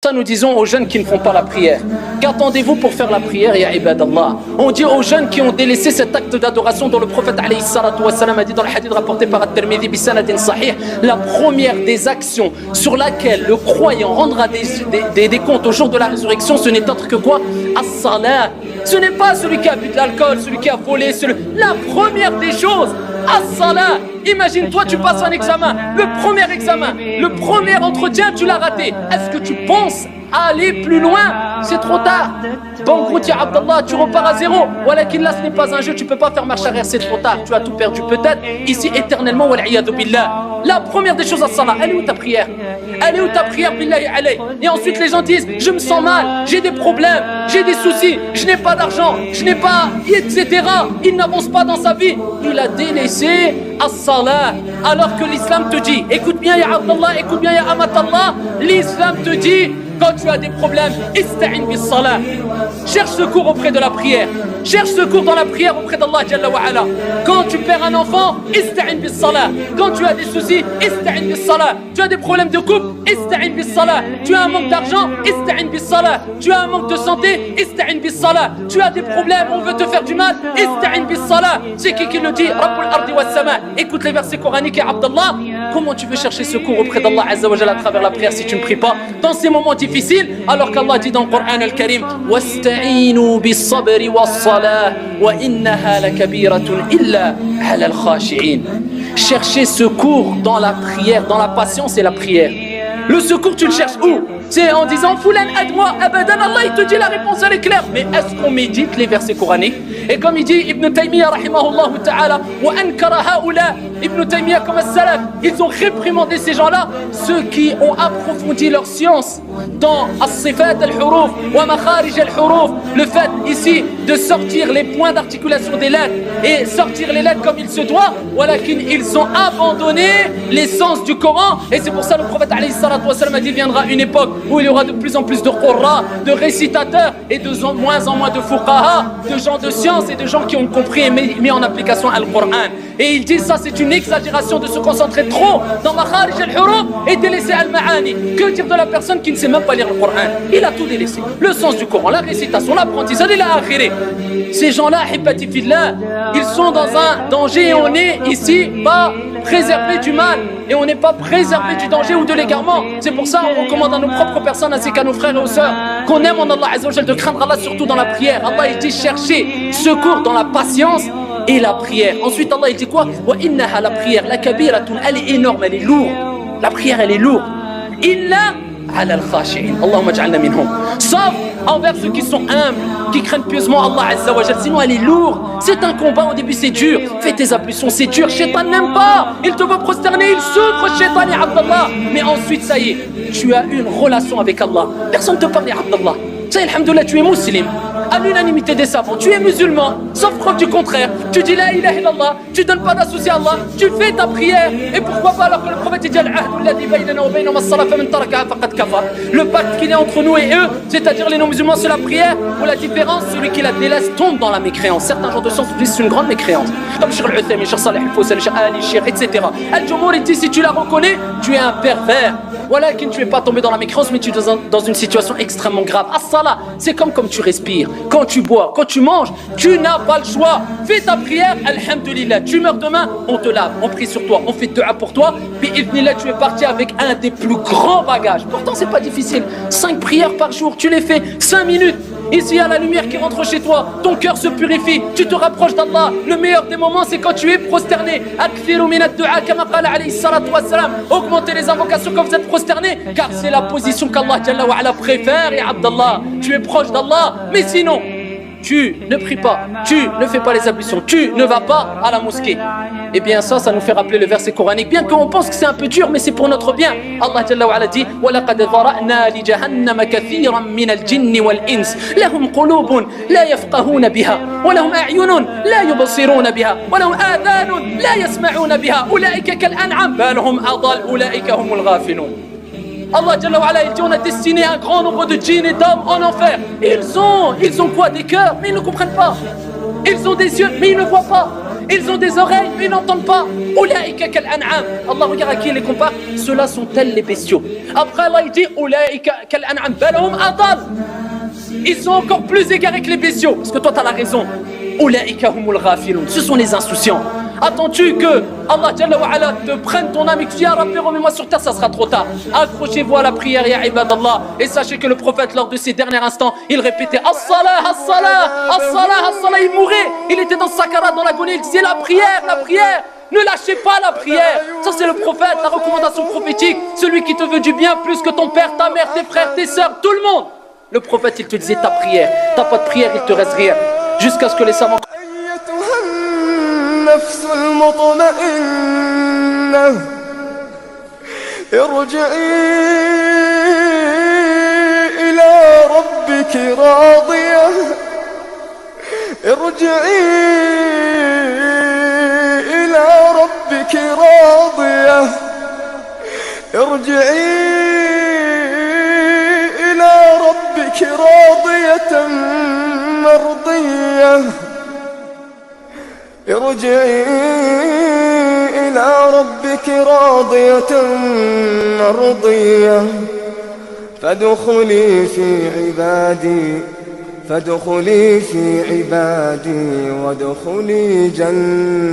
Ça, nous disons aux jeunes qui ne font pas la prière. Qu'attendez-vous pour faire la prière, ya ibadallah? On dit aux jeunes qui ont délaissé cet acte d'adoration dont le prophète alayhi salatu wassalam a dit dans le hadith rapporté par At-Tirmidhi bi sanadin sahih, la première des actions sur laquelle le croyant rendra des comptes au jour de la résurrection, ce n'est autre que quoi? As-salat. Ce n'est pas celui qui a bu de l'alcool, celui qui a volé, la première des choses. As-salat. Imagine-toi, tu passes un examen, le premier entretien, tu l'as raté. Est-ce que tu penses aller plus loin? C'est trop tard. Banqueroute, ya Abdallah, tu repars à zéro. Walakin là, ce n'est pas un jeu, tu peux pas faire marche arrière, c'est trop tard. Tu as tout perdu, peut-être, ici éternellement. Wal'iyadu billah. La première des choses, as-salat. Elle est où ta prière? Elle est où ta prière, billahi alayh? Et ensuite, les gens disent, je me sens mal, j'ai des problèmes, j'ai des soucis, je n'ai pas d'argent, je n'ai pas, etc. Il n'avance pas dans sa vie. Il a délaissé as-salat. Alors que l'islam te dit, écoute bien, ya Abdallah, écoute bien, ya Amatallah, l'islam te dit, quand tu as des problèmes, ista'in bis salat. Cherche secours auprès de la prière. Cherche secours dans la prière auprès d'Allah Jalla wa Ala. Quand tu perds un enfant, ista'in bis salat. Quand tu as des soucis, ista'in bis salat. Tu as des problèmes de couple, ista'in bis salat. Tu as un manque d'argent, ista'in bis salat. Tu as un manque de santé, ista'in bis salat. Tu as des problèmes, on veut te faire du mal, ista'in bis salat. C'est qui le dit? Rabbul ardi was sama. Écoute les versets coraniques et Abdallah. Comment tu veux chercher secours auprès d'Allah Azza wa Jalla à travers la prière si tu ne pries pas dans ces moments difficiles, alors qu'Allah dit dans le Coran al-Karim, wasta'inu bis-sabri was-salah wa innaha lakabiratun illa 'ala al-khashi'in. Chercher secours dans la prière, dans la patience et la prière. Le secours, tu le cherches où? C'est en disant Foulan aide-moi, abadan. Allah il te dit la réponse, elle est claire. Mais est-ce qu'on médite les versets coraniques? Et comme il dit Ibn Taymiyyah rahimahullah ta'ala, wa ankara haoula, Ibn Taymiyyah comme as-salaf, ils ont réprimandé ces gens-là, ceux qui ont approfondi leur science dans as-sifat al-huruf wa makharij al-huruf, le fait ici de sortir les points d'articulation des lettres et sortir les lettres comme il se doit, walakin ils ont abandonné l'essence du Coran. Et c'est pour ça le prophète alayhi salatu wa sallam a dit, viendra une époque où il y aura de plus en plus de qurra, de récitateurs et de moins en moins de fuqaha, de gens de science et de gens qui ont compris et mis en application Al-Qur'an. Et il dit ça, c'est une exagération de se concentrer trop dans Makharij al-Huruf et délaisser Al-Ma'ani. Que dire de la personne qui ne sait même pas lire le Coran? Il a tout délaissé. Le sens du Coran, la récitation, l'apprentissage, il a akhiré. Ces gens-là, hibati fillah, ils sont dans un danger et on est ici pas préservé du mal et on n'est pas préservé du danger ou de l'égarement. C'est pour ça on recommande à nos propres personnes ainsi qu'à nos frères et aux sœurs qu'on aime en Allah Azza wa Jalla, de craindre Allah surtout dans la prière. Allah il dit chercher secours dans la patience et la prière. Ensuite Allah il dit quoi? Wa innaha, la prière, la kabiratun, elle est énorme, elle est lourde. La prière elle est lourde. Illa ala al-khashi'in. Allahumma ij'alna minhum. Sauf envers ceux qui sont humbles, qui craignent pieusement Allah Azza wa Jalla. Sinon elle est lourde. C'est un combat, au début c'est dur. Fais tes ablutions, c'est dur. Shaitan n'aime pas. Il te veut prosterner, il souffre, Shaitan et Abdallah. Mais ensuite ça y est, tu as une relation avec Allah. Personne ne te parle, Abdallah. Ça y est, alhamdoulilah, tu es musulman. À l'unanimité des savants, tu es musulman, sauf preuve du contraire. Tu dis la ilaha illallah, tu donnes pas d'associé à Allah, tu fais ta prière. Et pourquoi pas alors que le prophète dit le pacte qu'il y a entre nous et eux, c'est-à-dire les non-musulmans, c'est la prière, ou la différence, celui qui la délaisse tombe dans la mécréance. Certains gens de science disent c'est une grande mécréance. Comme Cheikh Al-Uthaymin, Cheikh Salih Al-Fawzan, Cheikh Ali, Cheikh, etc. Al-Jumhur dit si tu la reconnais, tu es un pervers. Voilà qu'il ne tu es pas tombé dans la mécréance, mais tu es dans une situation extrêmement grave. As-salat, c'est comme tu respires, quand tu bois, quand tu manges, tu n'as pas le choix. Fais ta prière, alhamdulillah. Tu meurs demain, on te lave, on prie sur toi, on fait dua pour toi. Puis idnillah, tu es parti avec un des plus grands bagages. Pourtant, c'est pas difficile. 5 prières par jour, tu les fais 5 minutes. Ici, il y a la lumière qui rentre chez toi, ton cœur se purifie, tu te rapproches d'Allah. Le meilleur des moments, c'est quand tu es prosterné. Augmentez les invocations quand vous êtes prosterné, car c'est la position qu'Allah Jalla wa Ala préfère. Et Abdallah, tu es proche d'Allah. Mais sinon, tu ne pries pas, tu ne fais pas les ablutions, tu ne vas pas à la mosquée. Et bien ça nous fait rappeler le verset coranique, bien qu'on pense que c'est un peu dur, mais c'est pour notre bien. Allah Jalla wa Ala dit وَلَقَدْ ذَرَأْنَا لِجَهَنَّمَ كَثِيرًا مِنَ الْجِنِّ وَالْإِنسِ لَهُمْ قُلُوبٌ لَا يَفْقَهُونَ بِهَا وَلَهُمْ أَعْيُنٌ لَا يُبْصِرُونَ بِهَا وَلَهُمْ آذَانٌ لَا يَسْمَعُونَ بِهَا أُولَئِكَ كَالْأَنْعَامِ بَلْ هُمْ أَضَلُّ أُولَئِكَ هُمُ الْغَافِلُونَ. Allah Jalla wa Ala, il dit on a destiné un grand nombre de djinns et d'hommes en enfer. Ils ont quoi? Des cœurs, mais ils ne comprennent pas. Ils ont des yeux, mais ils ne voient pas. Ils ont des oreilles, mais ils n'entendent pas. Ulaika kal an'am. Allah regarde à qui il les compare. ceux-là sont tels les bestiaux. Après Allah il dit ils sont encore plus égarés que les bestiaux. Parce que toi tu as la raison. Ce sont les insouciants. Attends-tu que Allah Jalla wa Ala te prenne ton âme et que tu dis ah Rabbi remets-moi sur terre, ça sera trop tard. Accrochez-vous à la prière ya ibadallah. Et sachez que le prophète lors de ses derniers instants il répétait as-salah, as-salah, as-salah, as-salah. Il mourait, il était dans sakara, dans l'agonie, il disait la prière, la prière. Ne lâchez pas la prière. Ça c'est le prophète, la recommandation prophétique. Celui qui te veut du bien plus que ton père, ta mère, tes frères, tes sœurs, tout le monde. Le prophète il te disait ta prière. T'as pas de prière, il te reste rien. Jusqu'à ce que les savants النفس المطمئنة ارجعي إلى ربك راضية ارجعي إلى ربك راضية ارجعي إلى ربك راضية مرضية ارجعي إلى ربك راضية مرضية فادخلي في عبادي وادخلي جنتي.